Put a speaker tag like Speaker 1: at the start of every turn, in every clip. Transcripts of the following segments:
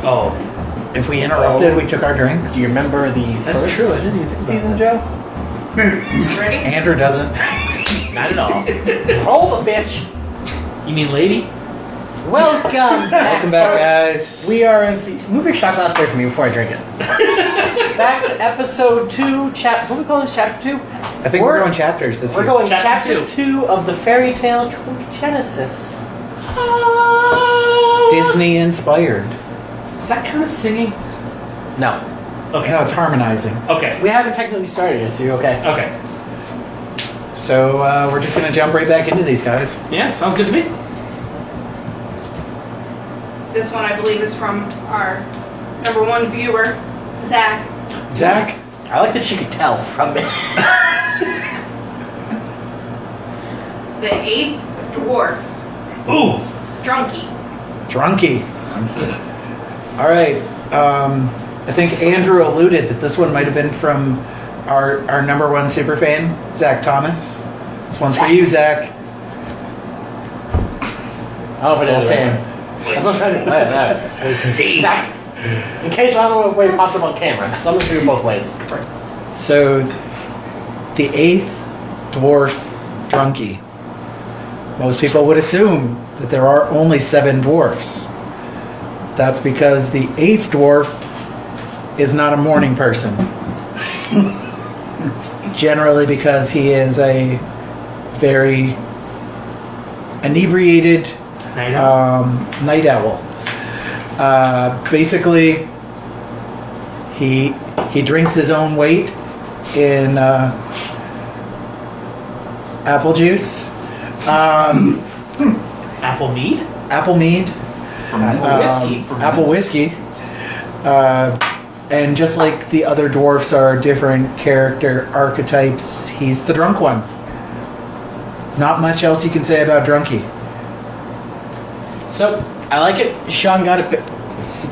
Speaker 1: Oh.
Speaker 2: If we interrupted, we took our drinks.
Speaker 3: Do you remember the
Speaker 1: That's
Speaker 3: first
Speaker 1: true. I didn't even think
Speaker 3: season,
Speaker 1: about
Speaker 3: Joe?
Speaker 4: Ready?
Speaker 2: Andrew doesn't.
Speaker 1: Not at all.
Speaker 3: Roll the bitch.
Speaker 1: You mean lady?
Speaker 3: Welcome back.
Speaker 2: Welcome back,
Speaker 3: folks.
Speaker 2: guys.
Speaker 3: We are in. Move your shot glass away from me before I drink it. Back to episode 2. What do we call this? Chapter 2?
Speaker 2: I think we're going chapters this
Speaker 3: We're
Speaker 2: week.
Speaker 3: going
Speaker 1: Chapter
Speaker 3: chapter 2 of the fairy tale Drunken Genesis.
Speaker 2: Disney inspired.
Speaker 1: Is that kind of singing?
Speaker 3: No.
Speaker 1: Okay.
Speaker 2: No, it's harmonizing.
Speaker 1: Okay.
Speaker 3: We haven't technically started yet, so you're okay.
Speaker 1: Okay.
Speaker 2: So we're just going to jump right back into these guys.
Speaker 1: Yeah, sounds good to me.
Speaker 4: This one, I believe, is from our #1 viewer, Zach.
Speaker 2: Zach?
Speaker 3: I like that you could tell from it.
Speaker 4: The 8th Dwarf.
Speaker 1: Ooh.
Speaker 4: Drunky.
Speaker 2: Drunky. All right. I think Andrew alluded that this one might have been from our #1 superfan, Zach Thomas. This one's for you, Zach.
Speaker 3: Oh, but it's
Speaker 2: Sultan.
Speaker 3: That's what I'm trying to see. In case I don't know what way it pops up on camera, so I'm going to do it both ways.
Speaker 2: So, the 8th dwarf Drunky. Most people would assume that there are only 7 dwarfs. That's because the 8th dwarf is not a morning person. It's generally because he is a very inebriated night owl. Basically, he drinks his own weight in apple juice.
Speaker 1: Apple mead?
Speaker 2: Apple mead. Apple whiskey. And just like the other dwarfs are different character archetypes, he's the drunk one. Not much else you can say about Drunky.
Speaker 3: So, I like it. Sean got it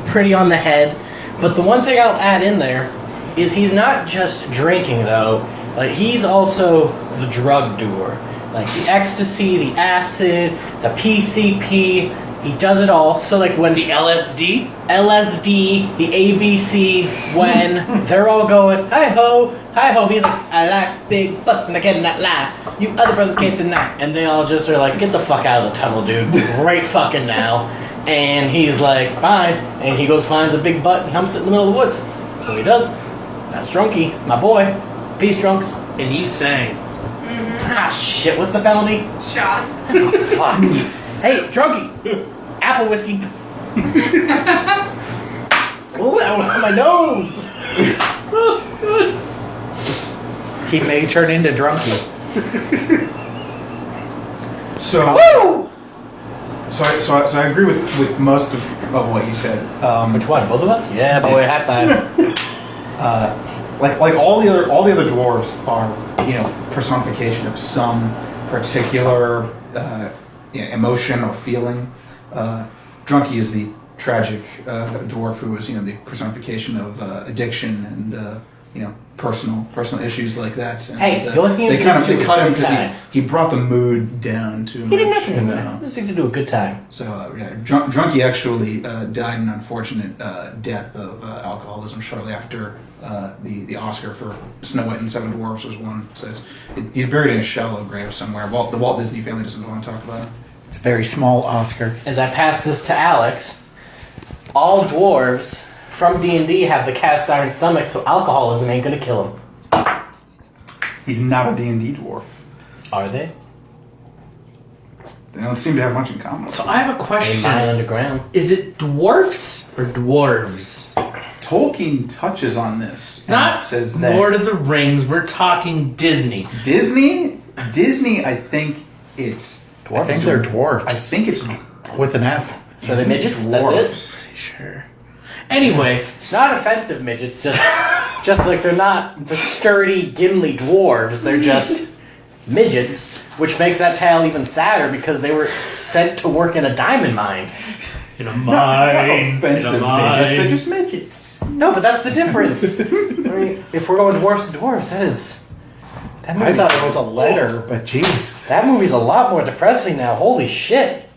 Speaker 3: pretty on the head. But the one thing I'll add in there is he's not just drinking, though. Like, he's also the drug doer. Like, the ecstasy, the acid, the PCP, he does it all. So, like, when
Speaker 1: The LSD?
Speaker 3: LSD, the ABC, when they're all going, hi-ho, hi-ho, he's like, I like big butts and I cannot lie. You other brothers can't deny. And they all just are like, get the fuck out of the tunnel, dude. Right fucking now. And he's like, fine. And he goes, finds a big butt and humps it in the middle of the woods. So he does. That's Drunky, my boy. Peace, drunks.
Speaker 1: And you sang.
Speaker 3: Ah, shit, what's the penalty?
Speaker 4: Shot.
Speaker 3: Oh, fuck. Hey, Drunky. Apple whiskey. Oh, that went on my nose.
Speaker 2: He may turn into Drunky.
Speaker 5: So I agree with most of what you said.
Speaker 3: Which one? Both of us? Yeah, boy, high five.
Speaker 5: Like all the other dwarves are, personification of some particular emotion or feeling. Drunky is the tragic dwarf who is, the personification of addiction and personal issues like that. And,
Speaker 3: Hey, the only thing
Speaker 5: they
Speaker 3: is
Speaker 5: cut
Speaker 3: he
Speaker 5: him
Speaker 3: was a good
Speaker 5: because
Speaker 3: time.
Speaker 5: he brought the mood down too much.
Speaker 3: He didn't have to do
Speaker 5: and,
Speaker 3: that. He just needed to do a good time.
Speaker 5: So, Drunky actually died an unfortunate death of alcoholism shortly after the Oscar for Snow White and the Seven Dwarfs was won. So he's buried in a shallow grave somewhere. The Walt Disney family doesn't want to talk about it.
Speaker 2: It's a very small Oscar.
Speaker 3: As I pass this to Alex, all dwarves from D&D have the cast iron stomach, so alcoholism ain't gonna kill him.
Speaker 5: He's not a D&D dwarf.
Speaker 3: Are they?
Speaker 5: They don't seem to have much in common.
Speaker 1: So I have a
Speaker 3: They
Speaker 1: question.
Speaker 3: mine underground.
Speaker 1: Is it dwarfs or dwarves?
Speaker 5: Tolkien touches on this. And
Speaker 1: Not
Speaker 5: says that
Speaker 1: Lord of the Rings. We're talking Disney.
Speaker 5: Disney, I think it's
Speaker 2: I think they're dwarfs.
Speaker 5: I think it's
Speaker 2: with an F.
Speaker 3: So they midgets? That's
Speaker 5: dwarfs.
Speaker 1: Sure. Anyway,
Speaker 3: It's not offensive midgets, just like they're not the sturdy, Gimli dwarves. They're just midgets, which makes that tale even sadder because they were sent to work in a diamond mine.
Speaker 1: in a
Speaker 5: Not
Speaker 1: mine.
Speaker 5: offensive
Speaker 1: in a
Speaker 5: midgets. They're
Speaker 1: mine.
Speaker 5: just midgets.
Speaker 3: No, but that's the difference. I mean, if we're going dwarfs to dwarves, that
Speaker 2: I
Speaker 3: movie's,
Speaker 2: thought it was a letter, but jeez.
Speaker 3: that movie's a lot more depressing now. Holy shit.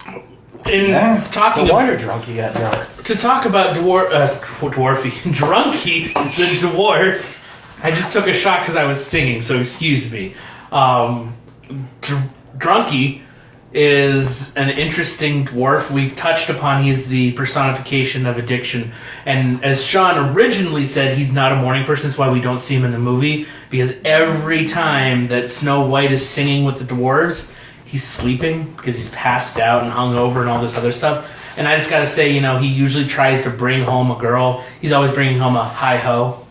Speaker 1: In
Speaker 5: Yeah.
Speaker 1: talking
Speaker 3: No
Speaker 1: about
Speaker 3: wonder Drunky got drunk.
Speaker 1: to talk about Dwarfy, Drunky, the dwarf. I just took a shot because I was singing, so excuse me. Drunky is an interesting dwarf. We've touched upon he's the personification of addiction. And as Sean originally said, he's not a morning person. That's why we don't see him in the movie. Because every time that Snow White is singing with the dwarves, he's sleeping because he's passed out and hungover and all this other stuff. And I just gotta say, he usually tries to bring home a girl. He's always bringing home a hi-ho.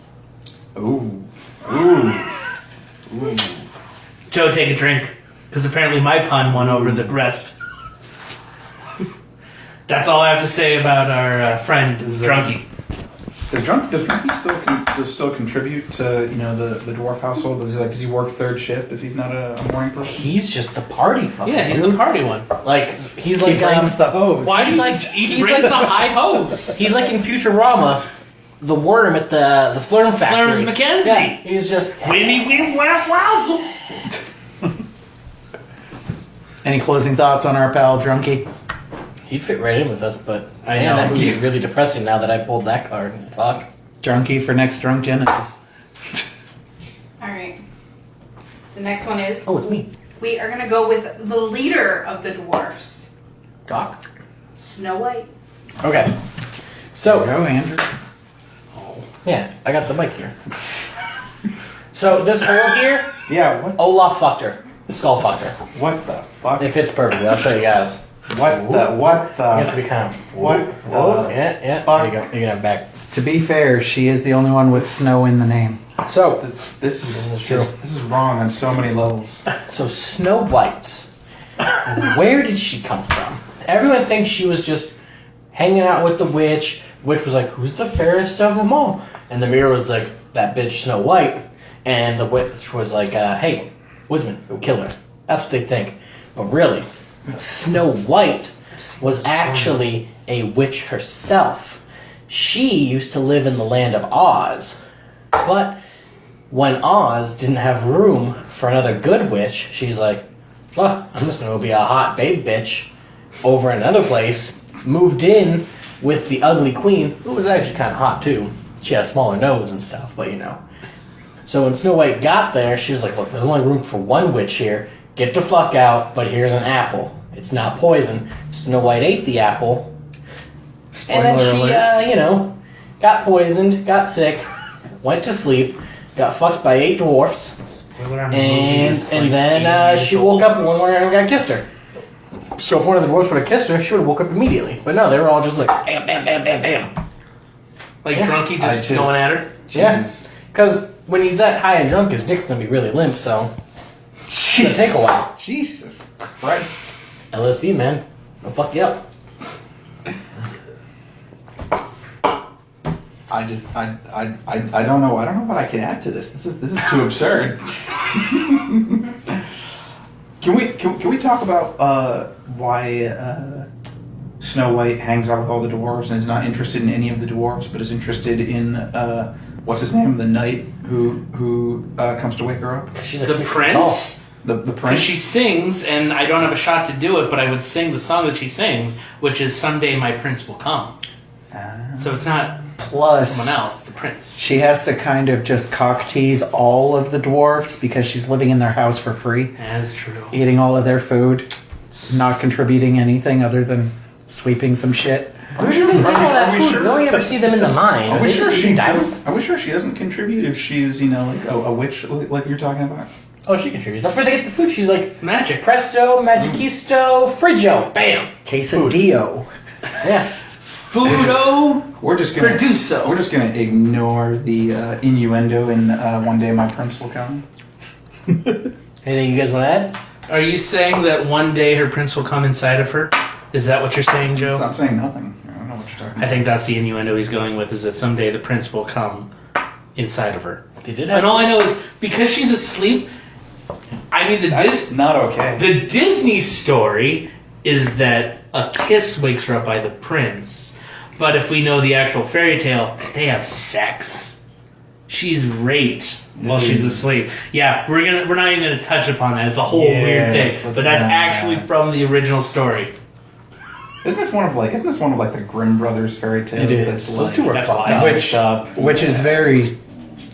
Speaker 5: Ooh. Ooh. Ooh.
Speaker 1: Joe, take a drink. Because apparently my pun won over the rest. That's all I have to say about our friend, Drunky.
Speaker 5: Does Drunky still contribute to the dwarf household? Does he work third shift if he's not a morning person?
Speaker 3: He's just the party fucker.
Speaker 1: Yeah, he's the party one.
Speaker 3: He's
Speaker 2: He brings the hose.
Speaker 1: Why do he brings the high hose?
Speaker 3: He's like in Futurama, the worm at the Slurm factory.
Speaker 1: Slurms McKenzie.
Speaker 3: Yeah, he's just
Speaker 1: Winnie Win Wow Wozzle.
Speaker 2: Any closing thoughts on our pal Drunky?
Speaker 3: He'd fit right in with us, but
Speaker 2: I
Speaker 3: man,
Speaker 2: know.
Speaker 3: that movie is really depressing now that I pulled that card. Fuck.
Speaker 2: Drunky for next Drunk Genesis.
Speaker 4: Alright. The next one is,
Speaker 3: Oh, it's me.
Speaker 4: we are gonna go with the leader of the dwarfs,
Speaker 3: Doc.
Speaker 4: Snow White.
Speaker 3: Okay. So,
Speaker 2: Go, Andrew.
Speaker 3: yeah, I got the mic here. So, this girl here,
Speaker 5: Yeah. What?
Speaker 3: Olaf fucked her. Skull fucked her.
Speaker 5: What the fuck?
Speaker 3: It fits perfectly. I'll show you guys.
Speaker 5: What the?
Speaker 3: It has to be kind of.
Speaker 5: What
Speaker 3: Whoa.
Speaker 5: the?
Speaker 3: Yeah.
Speaker 5: fuck?
Speaker 3: There you go. You can have it back.
Speaker 2: To be fair, she is the only one with snow in the name.
Speaker 3: So,
Speaker 5: This
Speaker 3: is
Speaker 5: is
Speaker 3: true.
Speaker 5: This is wrong on so many levels.
Speaker 3: Snow White. Where did she come from? Everyone thinks she was just hanging out with the witch. The witch was like, "Who's the fairest of them all?" And the mirror was like, "That bitch Snow White." And the witch was like, "Hey, woodsman, go kill her." That's what they think. But really, Snow White was actually a witch herself. She used to live in the land of Oz. But when Oz didn't have room for another good witch, she's like, fuck, I'm just gonna go be a hot babe bitch over another place. Moved in with the ugly queen, who was actually kind of hot too. She had a smaller nose and stuff, but So when Snow White got there, she was like, look, there's only room for one witch here. Get the fuck out, but here's an apple. It's not poison. Snow White ate the apple.
Speaker 2: Spoiler
Speaker 3: And then she,
Speaker 2: alert.
Speaker 3: got poisoned, got sick, went to sleep, got fucked by 8 dwarfs, and then she woke up one morning and guy kissed her. So if one of the dwarfs would have kissed her, she would have woke up immediately. But no, they were all just like, bam, bam, bam, bam, bam.
Speaker 1: Like
Speaker 3: Yeah.
Speaker 1: Drunky just going at her.
Speaker 5: Jesus.
Speaker 3: Because when he's that high and drunk, his dick's going to be really limp, so it's going to take a while.
Speaker 5: Jesus Christ.
Speaker 3: LSD, man. It'll fuck you up.
Speaker 5: I don't know. I don't know what I can add to this. This is too absurd. Can we talk about why Snow White hangs out with all the dwarves and is not interested in any of the dwarves, but is interested in what's his name, the knight who comes to wake her up?
Speaker 3: She's like
Speaker 1: The
Speaker 3: 6 feet
Speaker 1: prince?
Speaker 5: The
Speaker 1: Because
Speaker 5: prince.
Speaker 1: she sings, and I don't have a shot to do it, but I would sing the song that she sings, which is "Someday My Prince Will Come." So it's not
Speaker 2: Plus,
Speaker 1: someone else, the prince.
Speaker 2: she has to kind of just cock tease all of the dwarfs because she's living in their house for free,
Speaker 1: That is true.
Speaker 2: eating all of their food, not contributing anything other than sweeping some shit.
Speaker 3: Where do they get all that
Speaker 5: Are we
Speaker 3: food?
Speaker 5: sure?
Speaker 3: We only ever see them in the mine.
Speaker 5: Are
Speaker 3: Are
Speaker 5: we
Speaker 3: they
Speaker 5: sure
Speaker 3: just
Speaker 5: she
Speaker 3: eating diamonds?
Speaker 5: does? Are we sure she doesn't contribute if she's like a witch like you're talking about?
Speaker 3: Oh, she contributes. That's where they get the food. She's like,
Speaker 1: Magic.
Speaker 3: presto, magicisto, frigio. Bam.
Speaker 2: Quesadillo.
Speaker 3: Yeah.
Speaker 1: Foodo
Speaker 5: We're just gonna
Speaker 1: Produso.
Speaker 5: We're just gonna ignore the innuendo in "One Day My Prince Will Come."
Speaker 3: Anything you guys want to add?
Speaker 1: Are you saying that one day her prince will come inside of her? Is that what you're saying, Joe?
Speaker 5: Stop saying nothing. I don't know what you're talking about.
Speaker 1: I think that's the innuendo he's going with, is that someday the prince will come inside of her.
Speaker 3: They did have
Speaker 1: And all I know is, because she's asleep, I mean,
Speaker 5: That's not okay.
Speaker 1: the Disney story is that a kiss wakes her up by the prince. But if we know the actual fairy tale, they have sex. She's raped while she's asleep. Yeah, we're not even gonna touch upon that. It's a whole weird thing.
Speaker 5: let's
Speaker 1: But that's
Speaker 5: not.
Speaker 1: actually from the original story.
Speaker 5: Isn't this one of like the Grimm brothers fairy tales?
Speaker 2: It is.
Speaker 5: That's
Speaker 3: Those two are
Speaker 1: That's
Speaker 3: fucked
Speaker 1: wild.
Speaker 3: up.
Speaker 2: Which is very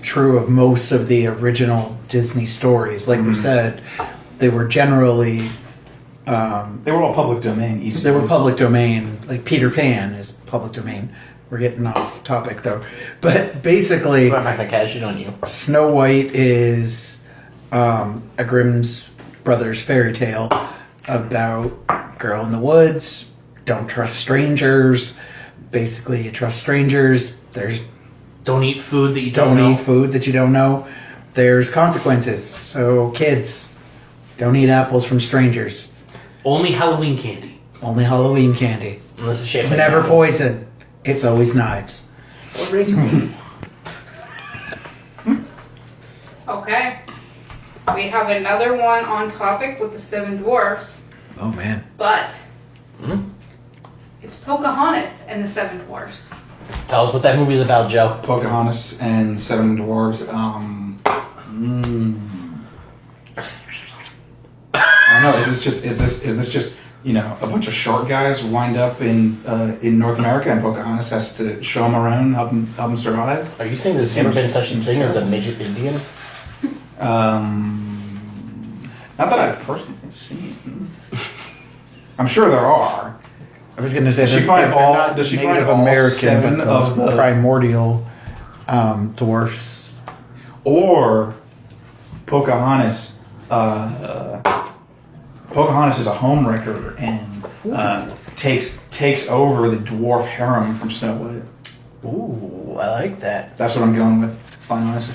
Speaker 2: true of most of the original Disney stories. Like we said, they were generally
Speaker 5: they were all public domain. Easy.
Speaker 2: they were public domain. Like Peter Pan is public domain. We're getting off topic though, but basically,
Speaker 3: I'm not gonna cash it on you.
Speaker 2: Snow White is a Grimm's brothers fairy tale about girl in the woods. Don't trust strangers. Basically, you trust strangers. There's
Speaker 1: Don't eat food that you don't know.
Speaker 2: eat food that you don't know. There's consequences. So kids, don't eat apples from strangers.
Speaker 1: Only Halloween candy.
Speaker 2: Only Halloween candy.
Speaker 3: Unless it's shaped
Speaker 2: It's
Speaker 3: like
Speaker 2: never
Speaker 3: an apple.
Speaker 2: poison. It's always knives.
Speaker 3: Or raisin beans.
Speaker 4: Okay. We have another one on topic with the seven dwarfs,
Speaker 2: Oh man.
Speaker 4: but
Speaker 3: Hmm?
Speaker 4: it's Pocahontas and the seven dwarfs.
Speaker 3: Tell us what that movie's about, Joe.
Speaker 5: Pocahontas and Seven Dwarves. I don't know. Is this just a bunch of short guys wind up in North America and Pocahontas has to show them around, help them survive?
Speaker 3: Are you saying there's never been such a thing as a midget Indian?
Speaker 5: Not that I've personally seen. I'm sure there are.
Speaker 2: I was going to say,
Speaker 5: Does she
Speaker 2: they're-
Speaker 5: find
Speaker 2: they're
Speaker 5: all-
Speaker 2: not
Speaker 5: does she find
Speaker 2: Native
Speaker 5: all
Speaker 2: American,
Speaker 5: seven
Speaker 2: but those
Speaker 5: of the-
Speaker 2: primordial dwarfs?
Speaker 5: Or Pocahontas. Pocahontas is a homewrecker and takes over the dwarf harem from Snow White.
Speaker 3: Ooh, I like that.
Speaker 5: That's what I'm going with. Final answer.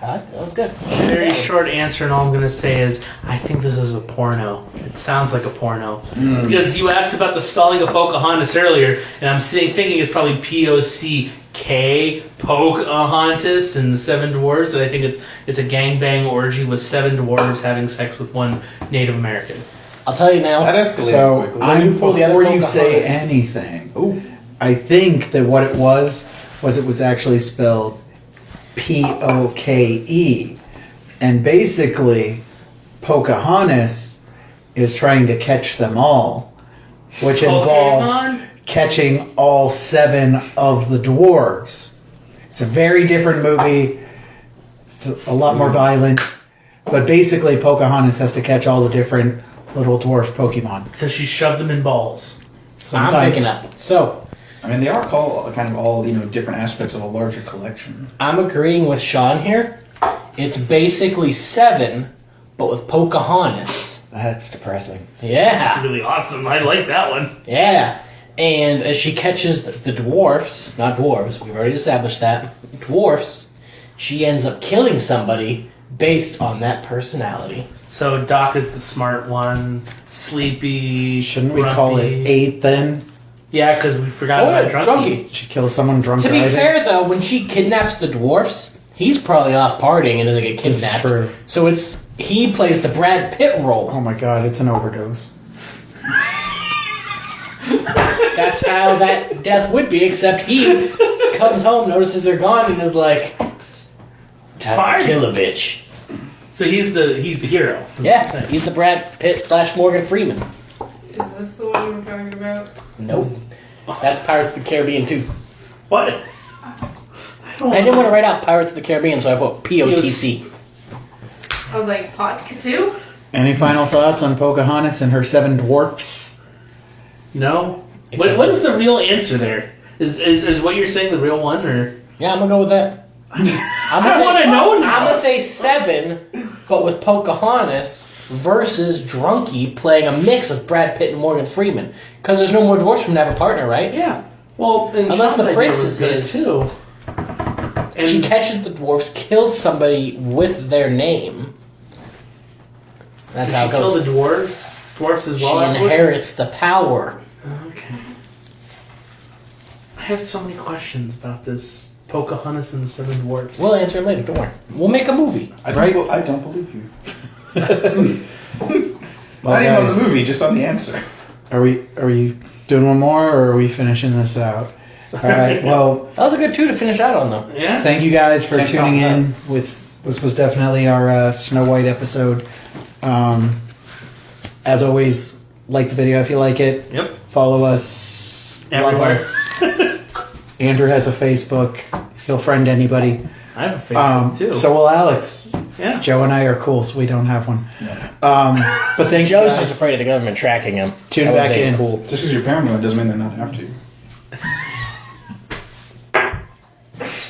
Speaker 3: That was good.
Speaker 1: Very short answer, and all I'm going to say is I think this is a porno. It sounds like a porno. Because you asked about the spelling of Pocahontas earlier, and I'm thinking it's probably P-O-C-K, Pocahontas, and the Seven Dwarves. So I think it's a gangbang orgy with seven dwarves having sex with one Native American.
Speaker 3: I'll tell you now.
Speaker 5: That escalated
Speaker 2: So
Speaker 5: quickly.
Speaker 3: pull the other
Speaker 2: before you say
Speaker 3: Pocahontas.
Speaker 2: anything,
Speaker 3: Ooh.
Speaker 2: I think that what it was it was actually spelled P-O-K-E. And basically, Pocahontas is trying to catch them all, which involves
Speaker 1: Pokemon?
Speaker 2: catching all seven of the dwarves. It's a very different movie. It's a lot more violent. But basically, Pocahontas has to catch all the different little dwarf Pokemon.
Speaker 1: Because she shoved them in balls.
Speaker 3: I'm picking up. So,
Speaker 5: I mean, they are called kind of all different aspects of a larger collection.
Speaker 3: I'm agreeing with Sean here. It's basically seven, but with Pocahontas.
Speaker 2: That's depressing.
Speaker 3: Yeah.
Speaker 1: Really awesome. I like that one.
Speaker 3: Yeah. And as she catches the dwarfs, not dwarves, we've already established that, dwarfs, she ends up killing somebody based on that personality.
Speaker 1: So Doc is the smart one. Sleepy.
Speaker 2: Shouldn't we call it
Speaker 1: grumpy.
Speaker 2: 8 then?
Speaker 1: Yeah, because we forgot
Speaker 3: Oh,
Speaker 1: about
Speaker 3: yeah,
Speaker 1: Drunky.
Speaker 2: She kills someone drunk
Speaker 3: To be
Speaker 2: driving?
Speaker 3: fair, though, when she kidnaps the dwarfs, he's probably off partying and doesn't get
Speaker 2: This is
Speaker 3: kidnapped.
Speaker 2: true.
Speaker 3: So he plays the Brad Pitt role.
Speaker 2: Oh my god, it's an overdose.
Speaker 3: That's how that death would be, except he comes home, notices they're gone, and is like, time
Speaker 1: Party.
Speaker 3: to kill a bitch.
Speaker 1: So he's the hero.
Speaker 3: Yeah, he's the Brad Pitt / Morgan Freeman.
Speaker 4: Is this the one you were talking about?
Speaker 3: Nope. That's Pirates of the Caribbean 2.
Speaker 1: What?
Speaker 3: I didn't want to write out Pirates of the Caribbean, so I put POTC.
Speaker 4: I was like, vodka too?
Speaker 2: Any final thoughts on Pocahontas and her 7 dwarfs?
Speaker 1: No.
Speaker 3: Except-
Speaker 1: What is the real answer there? Is what you're saying the real one, or
Speaker 3: Yeah, I'm gonna go with that.
Speaker 1: I want to know now?
Speaker 3: I'm gonna say 7, but with Pocahontas versus Drunky playing a mix of Brad Pitt and Morgan Freeman. Because there's no more dwarfs from to have a partner, right?
Speaker 1: Yeah. Well, and
Speaker 3: Unless
Speaker 1: Sean's
Speaker 3: the
Speaker 1: idea
Speaker 3: prince
Speaker 1: was
Speaker 3: is
Speaker 1: good
Speaker 3: his.
Speaker 1: too. And
Speaker 3: She catches the dwarfs, kills somebody with their name. That's
Speaker 1: did
Speaker 3: how
Speaker 1: she
Speaker 3: it
Speaker 1: kill
Speaker 3: goes.
Speaker 1: the dwarves as well.
Speaker 3: She
Speaker 1: afterwards?
Speaker 3: inherits the power.
Speaker 1: Okay. I have so many questions about this Pocahontas and the Seven Dwarfs.
Speaker 3: We'll answer it later. Don't worry. We'll make a movie.
Speaker 5: I don't believe you.
Speaker 2: Well,
Speaker 5: Not even on
Speaker 2: guys,
Speaker 5: the movie, just on the answer.
Speaker 2: Are we doing one more, or are we finishing this out? All right. Well,
Speaker 3: That was a good 2 to finish out on, though.
Speaker 1: yeah.
Speaker 2: thank you guys for
Speaker 5: Thanks,
Speaker 2: tuning
Speaker 5: Tom.
Speaker 2: in. This was definitely our Snow White episode. As always, like the video if you like it.
Speaker 1: Yep.
Speaker 2: Follow us.
Speaker 1: Everywhere.
Speaker 2: Love us. Andrew has a Facebook. He'll friend anybody.
Speaker 1: I have a Facebook too.
Speaker 2: So will Alex.
Speaker 1: Yeah.
Speaker 2: Joe and I are cool, so we don't have one. But thanks,
Speaker 3: Joe's
Speaker 2: guys.
Speaker 3: just afraid of the government tracking him.
Speaker 2: Tune
Speaker 3: I would
Speaker 2: back
Speaker 3: say it's
Speaker 2: in.
Speaker 3: Cool.
Speaker 5: Just because you're paranoid doesn't mean they not have to.